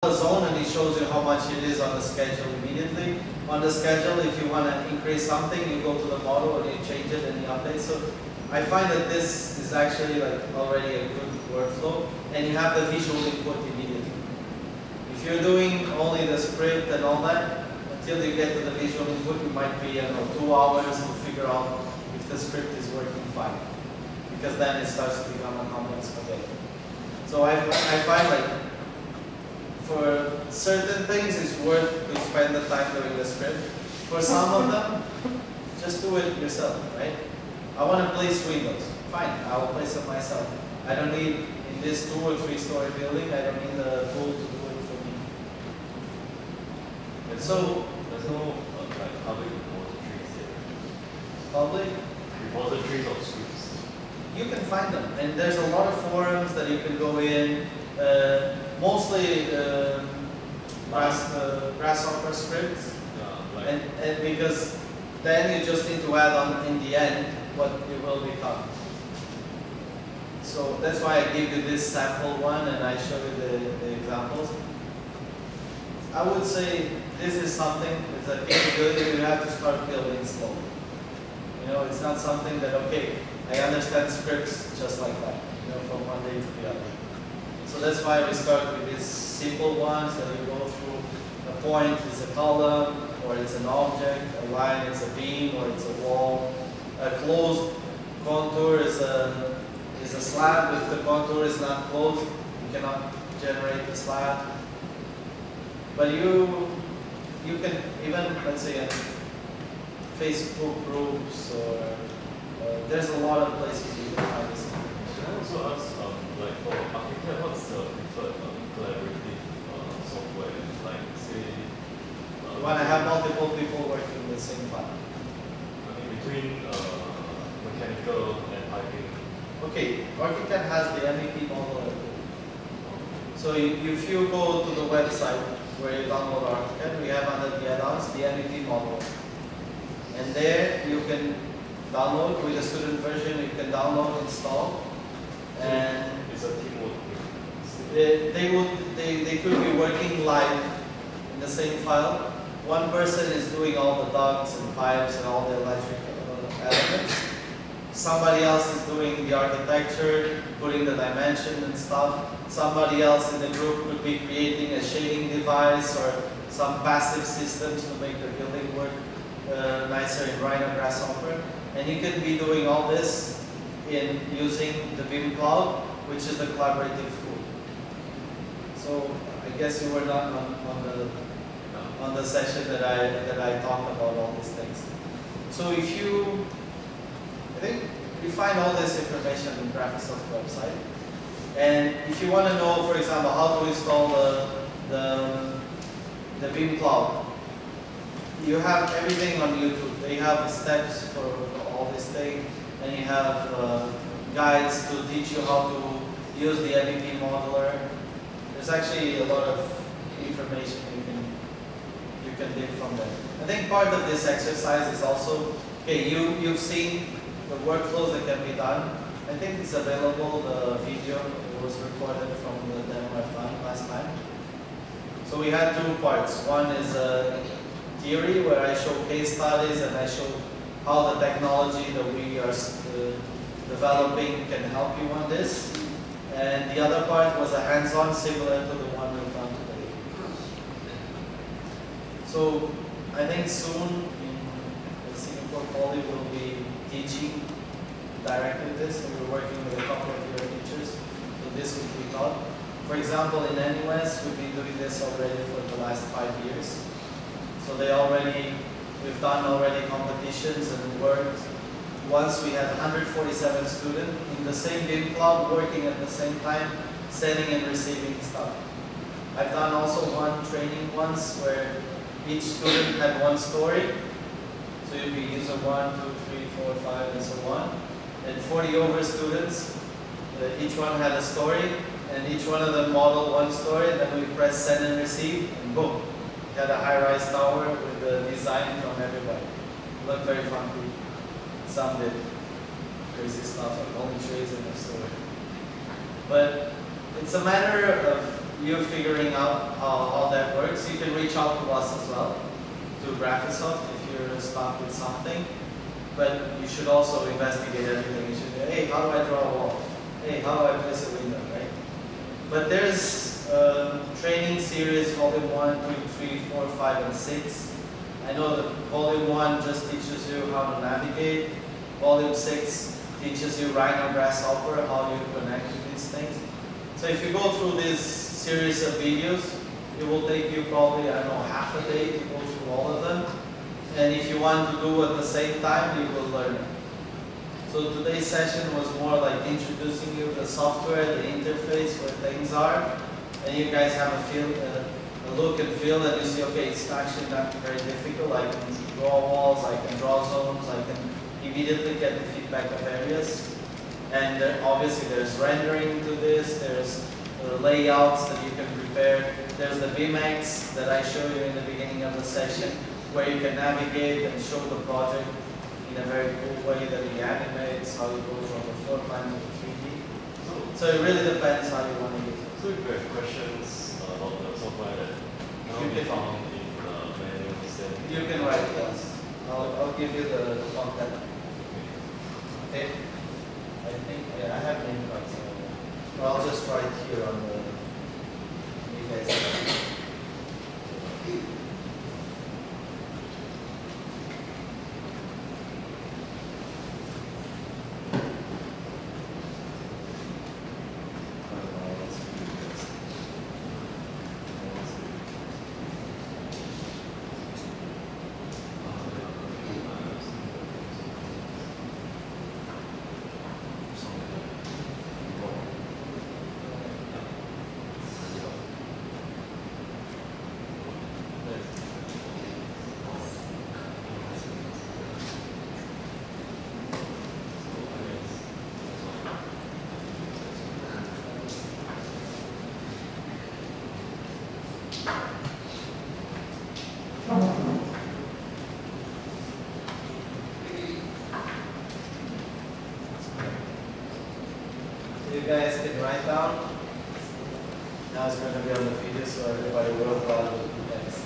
the zone, and it shows you how much it is on the schedule immediately. On the schedule, if you want to increase something, you go to the model and you change it and you update. So I find that this is actually like already a good workflow, and you have the visual input immediately. If you're doing only the script and all that, until you get to the visual input, it might be, I don't know, 2 hours to figure out if the script is working fine, because then it starts to become a complex spaghetti. So I find like for certain things it's worth to spend the time doing the script. For some of them, just do it yourself, right? I want to place windows. Fine, I will place it myself. I don't need, in this 2 or 3 story building, I don't need a tool to do it for me. There's no like public repositories yet. Public? Repositories of scripts. You can find them, and there's a lot of forums that you can go in. Mostly Graphisoft scripts, Yeah, like and because then you just need to add on in the end what it will become. So that's why I give you this sample one and I show you the examples. I would say this is something, it's a capability you have to start building slowly. You know, it's not something that, okay, I understand scripts just like that, you know, from one day to the other. So that's why we start with these simple ones that you go through. A point is a column, or it's an object. A line is a beam, or it's a wall. A closed contour is a slab. If the contour is not closed, you cannot generate the slab. But you can even, let's say, in Facebook groups, or there's a lot of places you can find this. can I also ask, like for architect, what's the preferred collaborative software? Like say, You want to have multiple people working in the same file. I mean between mechanical and piping. Okay, ArchiCAD has the MEP model. So if you go to the website where you download ArchiCAD, we have under the add-ons the MEP model. And there you can download with the student version, you can download, install. And it's a teamwork. they could be working live in the same file. One person is doing all the ducts and pipes and all the electrical elements. Somebody else is doing the architecture, putting the dimension and stuff. Somebody else in the group could be creating a shading device or some passive systems to make the building work nicer in Rhino Grasshopper. And you can be doing all this in using the BIM Cloud, which is the collaborative tool. So I guess you were not on the session that I talked about all these things. So if you, I think you find all this information in Graphisoft website. And if you want to know, for example, how to install the BIM Cloud, you have everything on YouTube. They have steps for all this thing, and you have guides to teach you how to use the MEP modeler. There's actually a lot of information you can dig from there. I think part of this exercise is also, okay, you've seen the workflows that can be done. I think it's available, the video. It was recorded from the demo I've done last time. So we had 2 parts. One is theory, where I show case studies and I show how the technology that we are developing can help you on this. And the other part was a hands-on, similar to the one we've done today. So I think soon in the Singapore Poly will be teaching directly this, and we're working with a couple of your teachers, so this will be taught. For example, in NUS, we've been doing this already for the last 5 years. So we've done already competitions and worked. Once we had 147 students in the same BIM Cloud working at the same time, sending and receiving stuff. I've done also one training once where each student had one story. So you'd be user 1, 2, 3, 4, 5, and so on. And 40 over students, each one had a story, and each one of them modeled one story, and then we press send and receive, and boom. Had a high-rise tower with the design from everybody. It looked very funky. Some did crazy stuff like only trees in the story. But it's a matter of you're figuring out how that works, you can reach out to us as well, to Graphisoft if you're stuck with something. But you should also investigate everything. You should go, hey, how do I draw a wall? Hey, how do I place a window, right? But there's training series, volume 1, 2, 3, 4, 5, and 6. I know that volume 1 just teaches you how to navigate. Volume 6 teaches you Rhino Grasshopper, how you connect to these things. So if you go through this series of videos, it will take you probably, I don't know, half a day to go through all of them. And if you want to do at the same time, you will learn it. So today's session was more like introducing you the software, the interface, where things are. And you guys have a look and feel and you see, okay, it's actually not very difficult. I can draw walls, I can draw zones, I can immediately get the feedback of areas. And obviously there's rendering to this, there's layouts that you can prepare. There's the BIMX that I showed you in the beginning of the session, where you can navigate and show the project in a very cool way that he animates, how you go from the floor plan to the 3D. So it really depends how you want to use it. So if you have questions about the software that cannot be found in the manuals, then you can write to us. I'll give you the contact. Okay? I think, yeah, I have name cards. So I'll just write here on the, you guys. You guys can write down. Now it's going to be on the video, so everybody will follow the next.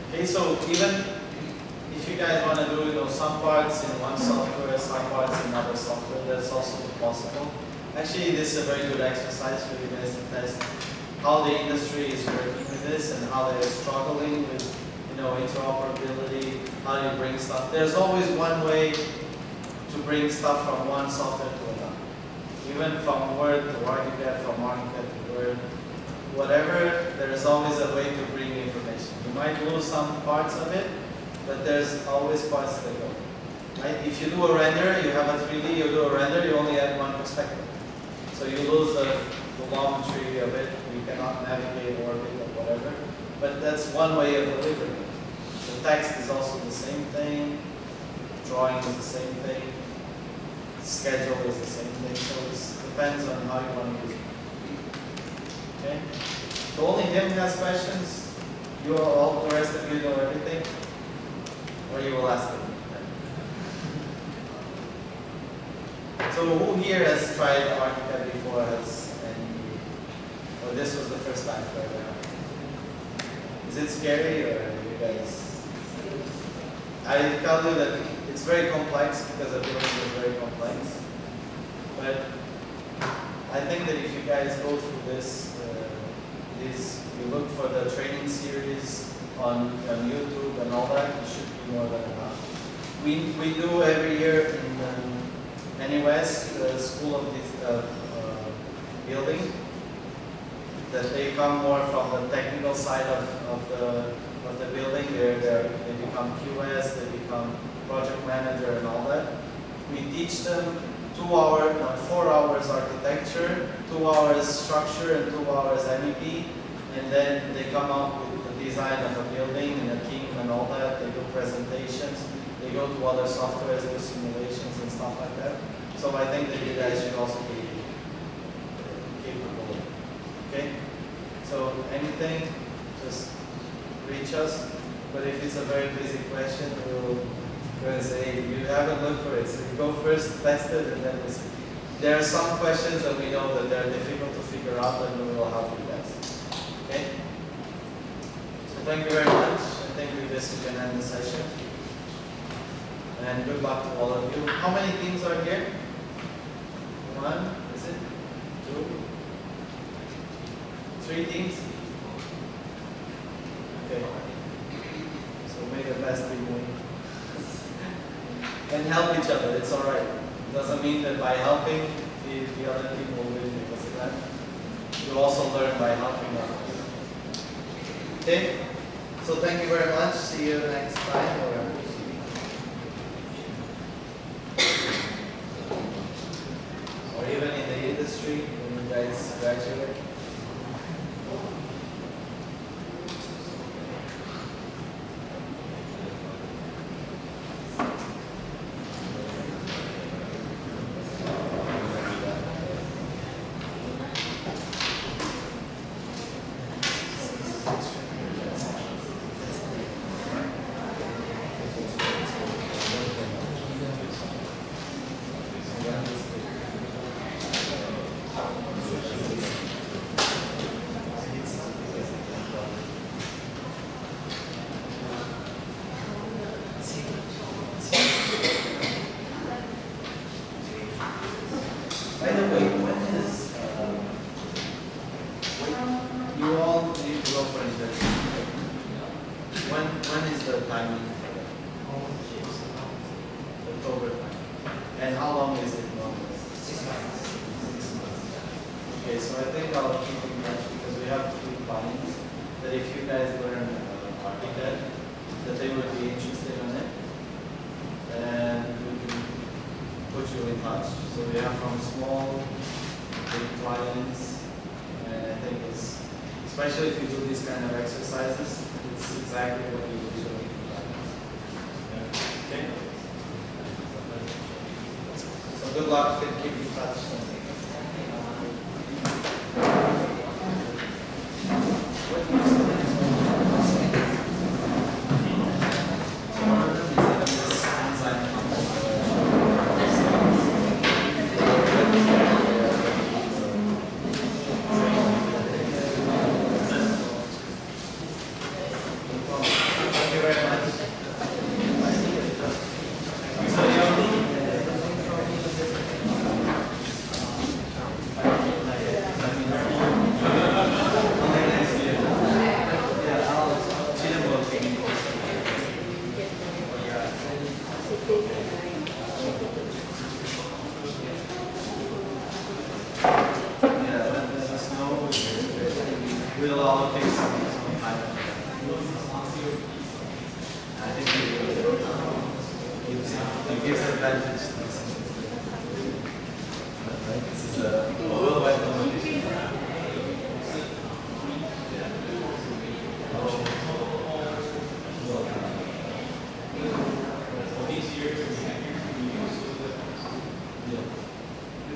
Okay, so even if you guys want to do some parts in one software, some parts in another software, that's also possible. Actually, this is a very good exercise for you guys to test how the industry is working with this and how they're struggling with interoperability, how you bring stuff. There's always one way to bring stuff from one software to another. Even from Word to ArchiCAD, from ArchiCAD to Word, whatever, there's always a way to bring information. You might lose some parts of it, but there's always parts that go. Right? If you do a render, you have a 3D, you do a render, you only add one perspective. So you lose the volumetry of it, you cannot navigate orbit or whatever. But that's one way of delivering it. The text is also the same thing, drawing is the same thing, schedule is the same thing, so it depends on how you want to use it. Okay? So only him has questions, you all, the rest of you know everything, or you will ask him. So who here has tried ArchiCAD before, or this was the first time for everyone? Is it scary, or you guys? I tell you that it's very complex because the building is very complex. But I think that if you guys go through this, you look for the training series on YouTube and all that, it should be more than enough. We do every year in NUS, the School of Building, that they come more from the technical side of the building. They become QS, they become project manager and all that. We teach them 4 hours architecture, 2 hours structure, and 2 hours MEP, and then they come up with the design of a building and a team and all that. They do presentations, they go to other softwares, do simulations and stuff like that. So I think that you guys should also be capable. Okay? So anything, just reach us. but if it's a very basic question, we're going to say, you haven't looked for it, so you go first, test it, and then we'll see. There are some questions that we know that they're difficult to figure out, and we will help you guys. Okay? So thank you very much. I think with this we can end the session. And good luck to all of you. How many teams are here? One, is it? Two? Three teams? Okay. So may the best team win. And help each other, it's alright. It doesn't mean that by helping, the other team will win because of that. You also learn by helping others. Okay? So thank you very much. See you next time. Or even in the industry when you guys graduate. By the way, when is you all need to go for interview? When is the timing for that? October time. And how long is it normally? 6 months. 6 months. Okay, so I think I'll keep in touch because we have a few clients that if you guys learn Archicad, that they would be interested in it. And we can put you in touch. So we have from small, big clients, and I think it's, especially if you do these kind of exercises, it's exactly what you usually do. Okay? So good luck and keep in touch. We'll allocate some time. I think it gives advantage to this. Right? This is a worldwide competition. I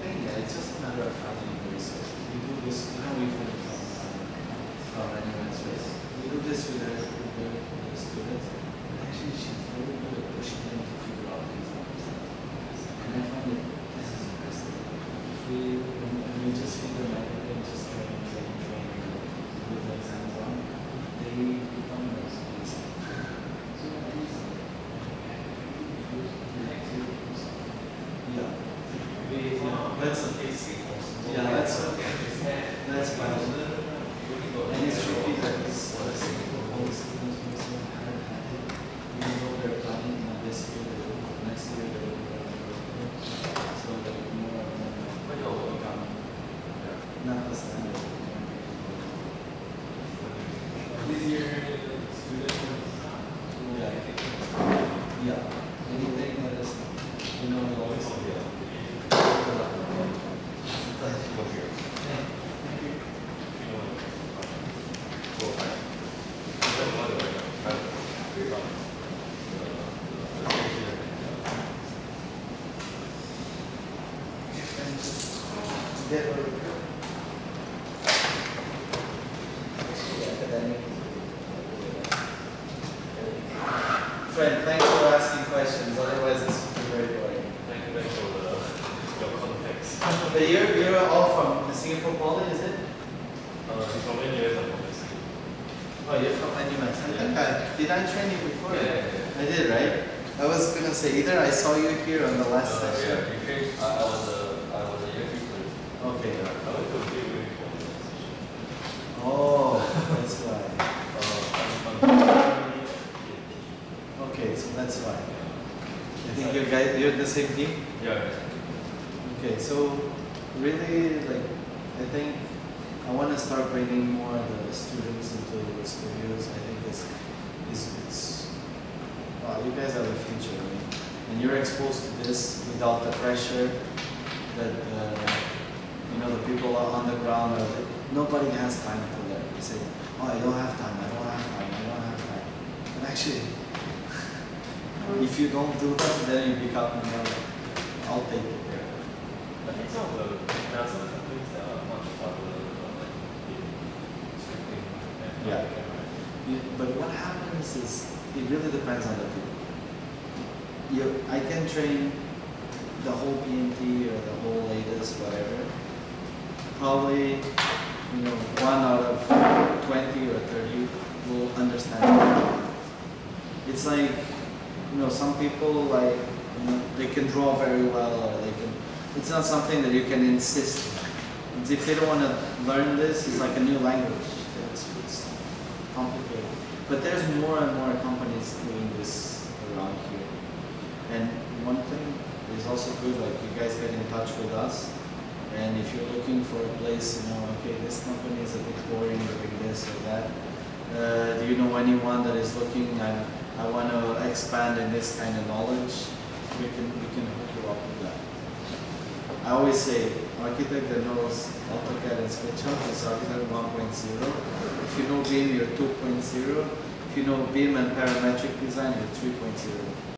think it's just a matter of finding the resources. We do this, we from anywhere space. We do this with the students, and actually she's very good at pushing them to figure out these things. And I find that this is the best thing. If we just feed them everything, just train, with the hands-on, they become those things. So that's fine. And it's tricky that this all the students haven't had it. Even though they're planning this year, next year, so that more and more will become not the standard. This year, students, yeah, anything that is, always get rid of it. Actually, academic. But you're all from Singapore Poly, is it? He's from NUS and from SC. Oh, you're from NUS. I think did I train you before? Yeah. I did, right? I was gonna say either I saw you here on the last session. Yeah, you changed. I was a year 3 student. Okay. I went to a big way for the session. Oh, that's why. I'm Okay, so that's why. I think you're the same team? yeah. Okay, so really, like, I think I want to start bringing more of the students into the studios. I think it's wow, you guys are the future, I mean, and you're exposed to this without the pressure that you know, the people are on the ground. Nobody has time to learn. They say, "Oh, I don't have time. I don't have time. I don't have time." But actually, if you don't do that, then you become, you know, I'll take it. I think there are some companies that are much farther in scripting and Yeah. right? Yeah, but what happens is, it really depends on the people. I can train the whole PMT or the whole latest, whatever. Probably, you know, 1 out of 20 or 30 will understand it. It's like, you know, some people, like, you know, they can draw very well, or they can. It's not something that you can insist. And if they don't want to learn this, it's like a new language. It's complicated. But there's more and more companies doing this around here. And one thing is also good, like, you guys get in touch with us. And if you're looking for a place, you know, okay, this company is a bit boring, doing this or that. Do you know anyone that is looking? I want to expand in this kind of knowledge. We can hook you up with that. I always say, architect that knows AutoCAD and SketchUp is architect 1.0. If you know BIM, you're 2.0. If you know BIM and parametric design, you're 3.0.